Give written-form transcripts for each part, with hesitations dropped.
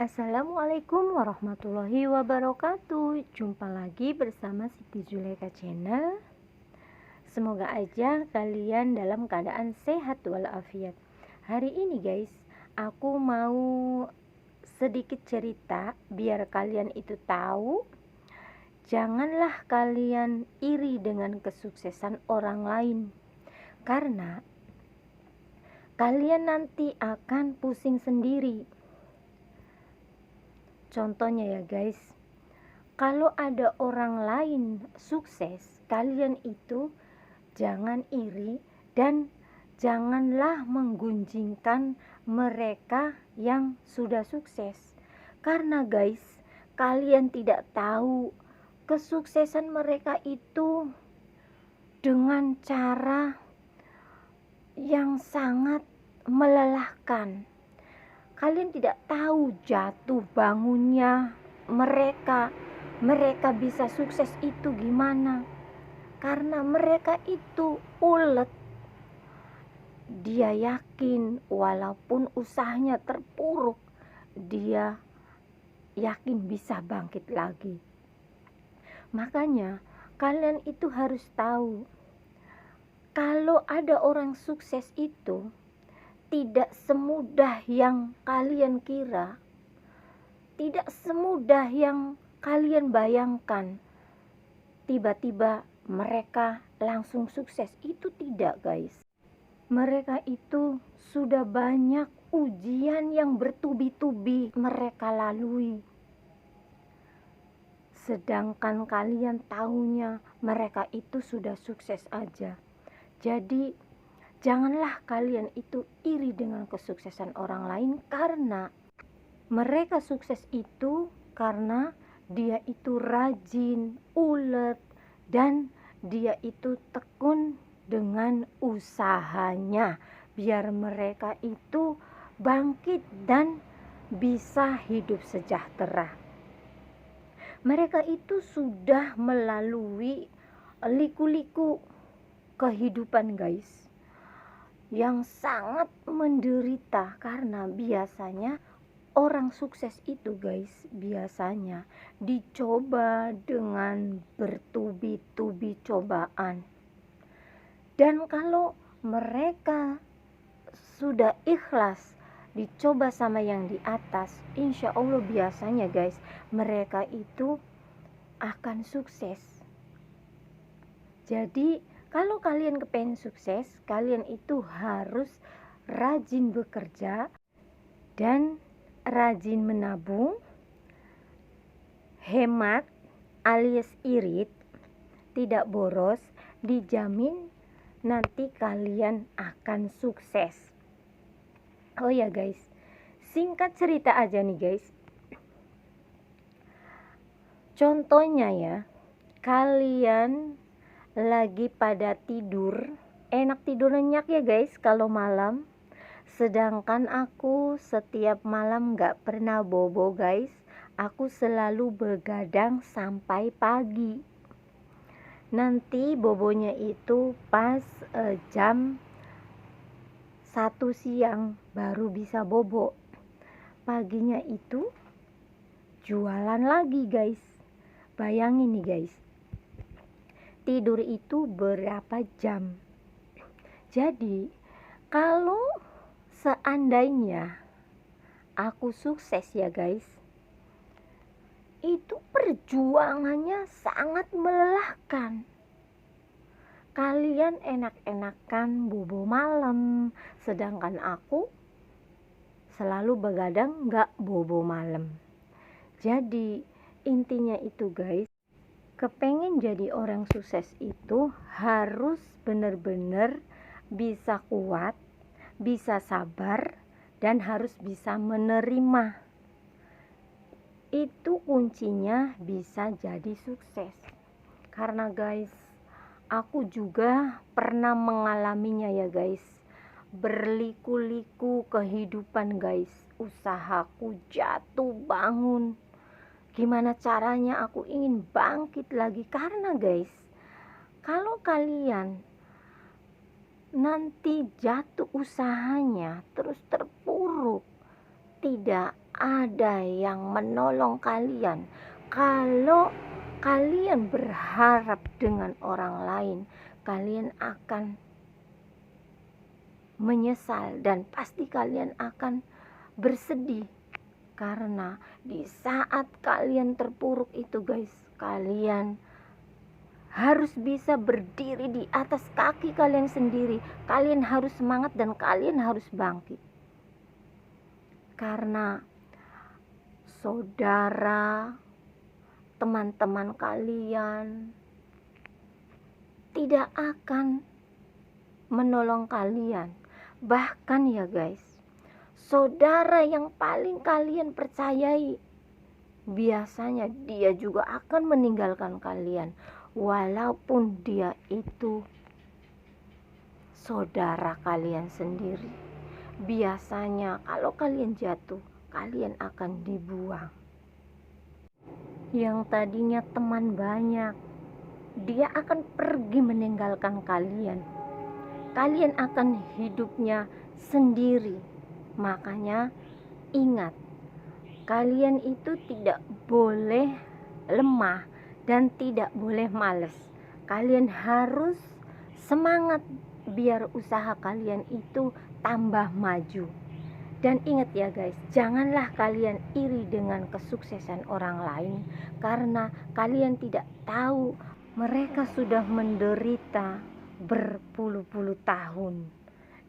Assalamualaikum warahmatullahi wabarakatuh. Jumpa lagi bersama Siti Zulaika Channel. Semoga aja kalian dalam keadaan sehat walafiat. Hari ini guys, aku mau sedikit cerita biar kalian itu tahu. Janganlah kalian iri dengan kesuksesan orang lain, karena kalian nanti akan pusing sendiri. Contohnya ya guys, kalau ada orang lain sukses, kalian itu jangan iri dan janganlah menggunjingkan mereka yang sudah sukses. Karena guys, kalian tidak tahu kesuksesan mereka itu dengan cara yang sangat melelahkan. Kalian tidak tahu jatuh bangunnya mereka bisa sukses itu gimana. Karena mereka itu ulet. Dia yakin walaupun usahanya terpuruk, dia yakin bisa bangkit lagi. Makanya kalian itu harus tahu, kalau ada orang sukses itu tidak semudah yang kalian kira, tidak semudah yang kalian bayangkan. Tiba-tiba mereka langsung sukses, itu tidak guys. Mereka itu sudah banyak ujian yang bertubi-tubi mereka lalui. Sedangkan kalian tahunya mereka itu sudah sukses aja. Jadi janganlah kalian itu iri dengan kesuksesan orang lain, karena mereka sukses itu karena dia itu rajin, ulet, dan dia itu tekun dengan usahanya biar mereka itu bangkit dan bisa hidup sejahtera. Mereka itu sudah melalui liku-liku kehidupan guys, yang sangat menderita. Karena biasanya orang sukses itu guys, biasanya dicoba dengan bertubi-tubi cobaan. Dan kalau mereka sudah ikhlas dicoba sama yang di atas, insya Allah biasanya guys, mereka itu akan sukses. Jadi kalau kalian kepengen sukses, kalian itu harus rajin bekerja dan rajin menabung, hemat alias irit, tidak boros, dijamin nanti kalian akan sukses. Oh ya guys, singkat cerita aja nih guys. Contohnya ya, kalian lagi pada tidur, enak tidur nyenyak ya guys kalau malam. Sedangkan aku setiap malam gak pernah bobo guys. Aku selalu begadang sampai pagi. Nanti bobonya itu pas jam 1 siang baru bisa bobo. Paginya itu jualan lagi guys. Bayangin nih guys, tidur itu berapa jam. Jadi kalau seandainya aku sukses ya guys, itu perjuangannya sangat melelahkan. Kalian enak-enakan bobo malam, sedangkan aku selalu begadang gak bobo malam. Jadi intinya itu guys, kepengen jadi orang sukses itu harus benar-benar bisa kuat, bisa sabar, dan harus bisa menerima. Itu kuncinya bisa jadi sukses. Karena guys, aku juga pernah mengalaminya ya guys. Berliku-liku kehidupan guys, usahaku jatuh bangun. Gimana caranya aku ingin bangkit lagi. Karena guys, kalau kalian nanti jatuh usahanya terus terpuruk, tidak ada yang menolong kalian. Kalau kalian berharap dengan orang lain, kalian akan menyesal dan pasti kalian akan bersedih. Karena di saat kalian terpuruk itu guys, kalian harus bisa berdiri di atas kaki kalian sendiri. Kalian harus semangat dan kalian harus bangkit. Karena saudara, teman-teman kalian tidak akan menolong kalian. Bahkan ya guys, saudara yang paling kalian percayai, biasanya dia juga akan meninggalkan kalian. Walaupun dia itu saudara kalian sendiri. Biasanya kalau kalian jatuh, kalian akan dibuang. Yang tadinya teman banyak, dia akan pergi meninggalkan kalian. Kalian akan hidupnya sendiri. Makanya ingat, kalian itu tidak boleh lemah dan tidak boleh malas. Kalian harus semangat biar usaha kalian itu tambah maju. Dan ingat ya guys, janganlah kalian iri dengan kesuksesan orang lain, karena kalian tidak tahu mereka sudah menderita berpuluh-puluh tahun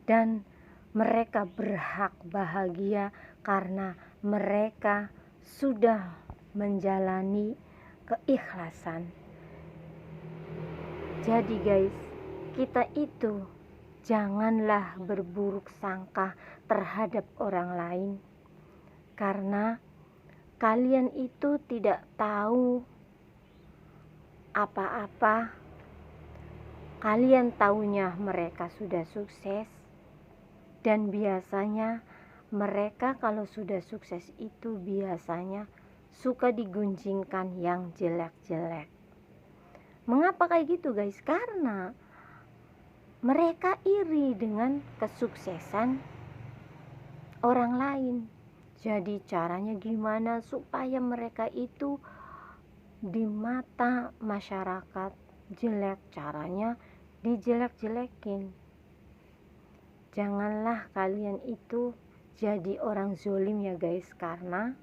dan mereka berhak bahagia karena mereka sudah menjalani keikhlasan. Jadi guys, kita itu janganlah berburuk sangka terhadap orang lain, karena kalian itu tidak tahu apa-apa. Kalian taunya mereka sudah sukses, dan biasanya mereka kalau sudah sukses itu biasanya suka digunjingkan yang jelek-jelek. Mengapa kayak gitu guys? Karena mereka iri dengan kesuksesan orang lain. Jadi caranya gimana supaya mereka itu di mata masyarakat jelek? Caranya dijelek-jelekin. Janganlah kalian itu jadi orang zolim ya guys, karena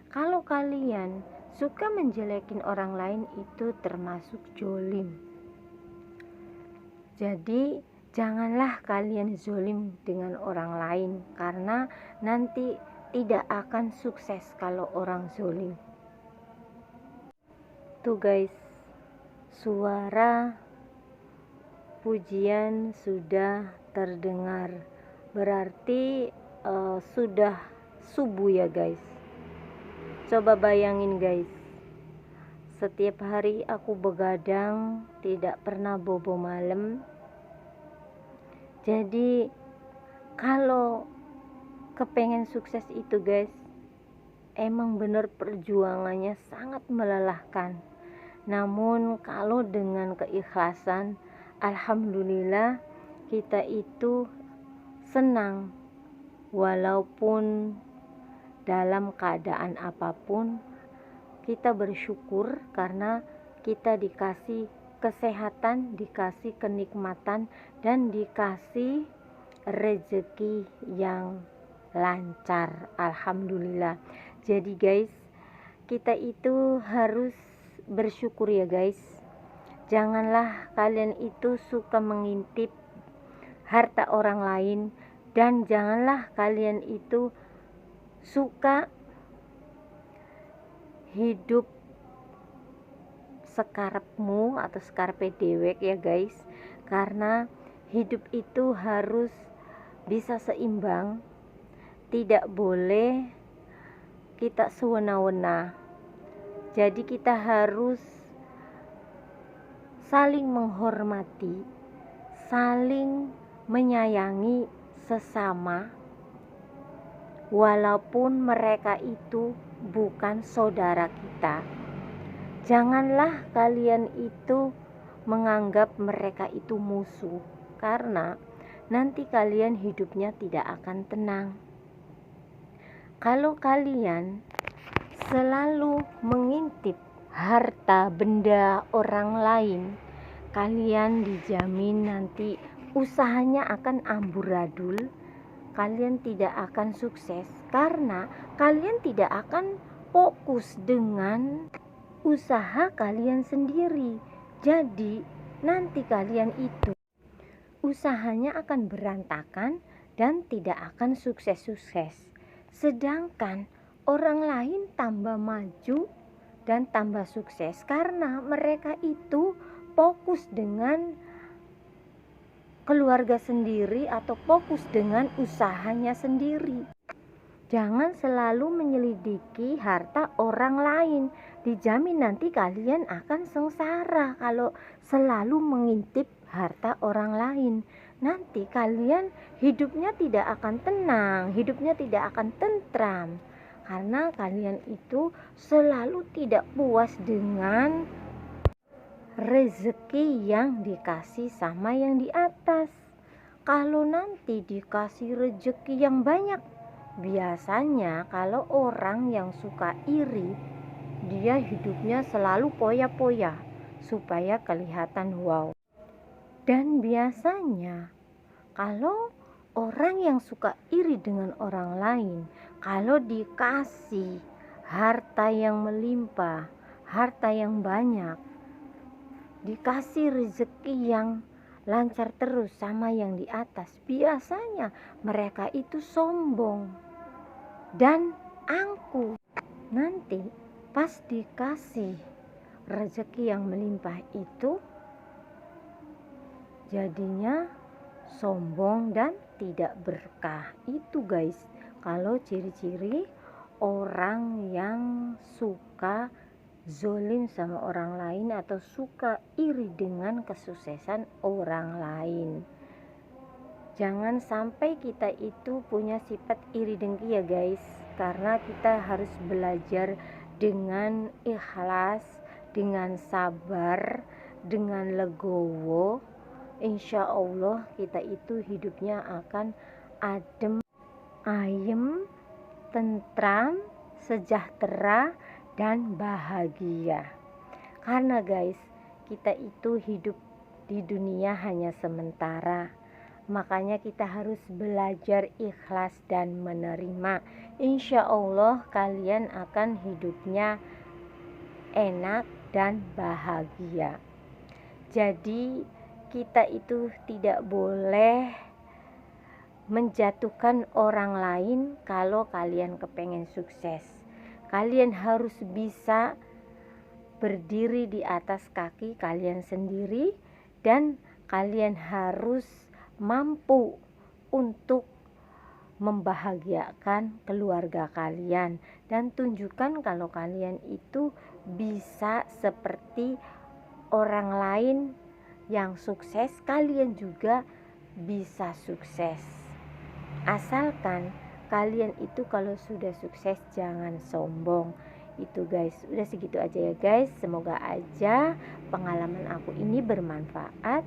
kalau kalian suka menjelekin orang lain itu termasuk zolim. Jadi janganlah kalian zolim dengan orang lain, karena nanti tidak akan sukses kalau orang zolim. Tuh guys, suara pujian sudah terdengar, berarti sudah subuh ya guys. Coba bayangin guys, setiap hari aku begadang, tidak pernah bobo malam. Jadi kalau kepengen sukses itu guys, emang bener perjuangannya sangat melelahkan. Namun kalau dengan keikhlasan, alhamdulillah kita itu senang. Walaupun dalam keadaan apapun, kita bersyukur karena kita dikasih kesehatan, dikasih kenikmatan, dan dikasih rezeki yang lancar, alhamdulillah. Jadi guys, kita itu harus bersyukur ya guys. Janganlah kalian itu suka mengintip harta orang lain, dan janganlah kalian itu suka hidup sekarepmu atau sekarepe dewek ya guys. Karena hidup itu harus bisa seimbang, tidak boleh kita sewena-wena. Jadi kita harus saling menghormati, saling menyayangi sesama, walaupun mereka itu bukan saudara kita. Janganlah kalian itu menganggap mereka itu musuh, karena nanti kalian hidupnya tidak akan tenang. Kalau kalian selalu mengintip harta benda orang lain, kalian dijamin nanti usahanya akan amburadul. Kalian tidak akan sukses karena kalian tidak akan fokus dengan usaha kalian sendiri. Jadi nanti kalian itu usahanya akan berantakan dan tidak akan sukses-sukses. Sedangkan orang lain tambah maju dan tambah sukses karena mereka itu fokus dengan keluarga sendiri atau fokus dengan usahanya sendiri. Jangan selalu menyelidiki harta orang lain. Dijamin nanti kalian akan sengsara kalau selalu mengintip harta orang lain. Nanti kalian hidupnya tidak akan tenang, hidupnya tidak akan tentram. Karena kalian itu selalu tidak puas dengan rezeki yang dikasih sama yang di atas. Kalau nanti dikasih rezeki yang banyak, biasanya kalau orang yang suka iri, dia hidupnya selalu poya-poya supaya kelihatan wow. Dan biasanya kalau orang yang suka iri dengan orang lain, kalau dikasih harta yang melimpah, harta yang banyak, dikasih rezeki yang lancar terus sama yang di atas, biasanya mereka itu sombong dan angkuh. Nanti pas dikasih rezeki yang melimpah itu jadinya sombong dan tidak berkah. Itu guys, kalau ciri-ciri orang yang suka zolim sama orang lain atau suka iri dengan kesuksesan orang lain. Jangan sampai kita itu punya sifat iri dengki ya guys, karena kita harus belajar dengan ikhlas, dengan sabar, dengan legowo. Insya Allah kita itu hidupnya akan adem, ayem, tentram, sejahtera, dan bahagia. Karena guys, kita itu hidup di dunia hanya sementara. Makanya kita harus belajar ikhlas dan menerima. Insya Allah kalian akan hidupnya enak dan bahagia. Jadi kita itu tidak boleh menjatuhkan orang lain. Kalau kalian kepengen sukses, kalian harus bisa berdiri di atas kaki kalian sendiri, dan kalian harus mampu untuk membahagiakan keluarga kalian, dan tunjukkan kalau kalian itu bisa seperti orang lain yang sukses, kalian juga bisa sukses. Asalkan kalian itu kalau sudah sukses jangan sombong. Itu guys, udah segitu aja ya guys. Semoga aja pengalaman aku ini bermanfaat.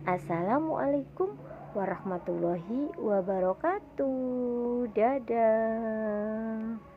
Assalamualaikum warahmatullahi wabarakatuh. Dadah.